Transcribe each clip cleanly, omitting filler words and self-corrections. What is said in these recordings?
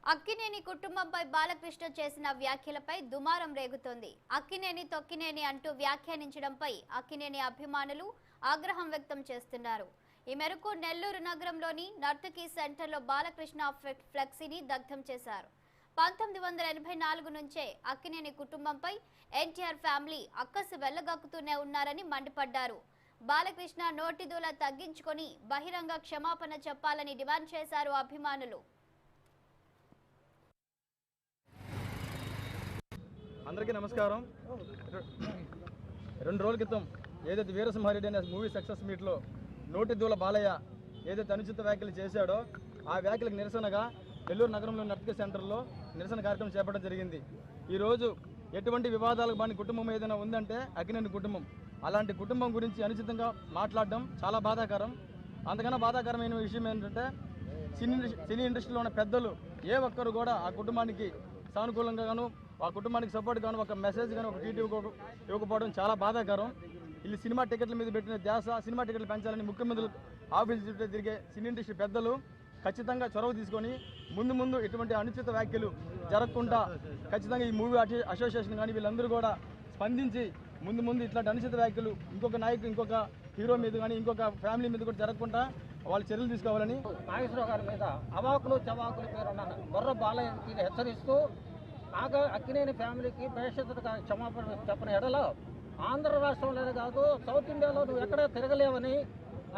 అక్కినేని కుటుంబంపై బాలకృష్ణ చేసిన వ్యాఖ్యలపై దుమారం రేగుతోంది. అక్కినేని తొక్కినేని అంటూ వ్యాఖ్యానించడంపై అక్కినేని అభిమానులు ఆగ్రహం వ్యక్తం చేస్తున్నారు. ఈ మేరకు నెల్లూరు నగరంలోని నర్తకీ సెంటర్లో బాలకృష్ణ ఫ్లెక్సీని దగ్ధం చేశారు. 1984 నుంచే అక్కినేని కుటుంబంపై ఎన్టీఆర్ ఫ్యామిలీ అక్కసు వెళ్లగక్కుతూనే ఉన్నారని మండిపడ్డారు. బాలకృష్ణ నోటిదూల తగ్గించుకొని బహిరంగ క్షమాపణ చెప్పాలని డిమాండ్ చేశారు అభిమానులు. అందరికీ నమస్కారం. 2 రోజుల క్రితం ఏదైతే వీరసింహారెడ్డి అనే మూవీ సక్సెస్ మీట్లో నోటిదూల బాలయ్య ఏదైతే అనుచిత వ్యాఖ్యలు చేశాడో ఆ వ్యాఖ్యలకు నిరసనగా నెల్లూరు నగరంలో నర్తకీ సెంటర్లో నిరసన కార్యక్రమం చేపట్టడం జరిగింది. ఈరోజు ఎటువంటి వివాదాలకు బాని కుటుంబం ఏదైనా ఉందంటే అక్కినేని కుటుంబం. అలాంటి కుటుంబం గురించి అనుచితంగా మాట్లాడడం చాలా బాధాకరం. అంతకన్నా బాధాకరమైన విషయం ఏంటంటే సినీ ఇండస్ట్రీలో ఉన్న పెద్దలు ఏ ఒక్కరు కూడా ఆ కుటుంబానికి సానుకూలంగా గాను ఆ కుటుంబానికి సపోర్ట్ గాను ఒక మెసేజ్ కానీ ఒక ట్వీట్ ఇవ్వకపోవడం చాలా బాధాకరం. వీళ్ళు సినిమా టికెట్ల మీద పెట్టిన ధ్యాస సినిమా టికెట్లు పెంచాలని ముఖ్యమంత్రులు ఆఫీసు చుట్టూ తిరిగే సినీ ఇండస్ట్రీ పెద్దలు ఖచ్చితంగా చొరవ తీసుకొని ముందు ఇటువంటి అనుచిత వ్యాఖ్యలు జరగకుండా ఖచ్చితంగా ఈ మూవీ అసోసియేషన్ కానీ వీళ్ళందరూ కూడా స్పందించి ముందు ఇట్లాంటి అనుచిత వ్యాఖ్యలు ఇంకొక నాయకుడు ఇంకొక హీరో మీద కానీ ఇంకొక ఫ్యామిలీ మీద కూడా జరగకుండా వాళ్ళు చర్యలు తీసుకోవాలని నాగేశ్వరరావు గారి మీద అవాకులు చవాకులు పేరున్న బొర్ర బాలయ్యకి హెచ్చరిస్తూ అక్కినేని ఫ్యామిలీకి భవిష్యత్తుగా క్షమాపణ చెప్పిన ఎడలో ఆంధ్ర రాష్ట్రంలోనే కాదు సౌత్ ఇండియాలో నువ్వు ఎక్కడ తిరగలేవని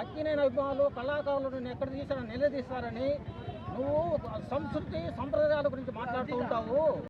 అక్కినేని అభిమానులు కళాకారులు నేను ఎక్కడ తీసినా నిలదీస్తారని నువ్వు సంస్కృతి సంప్రదాయాల గురించి మాట్లాడుతూ ఉంటావు.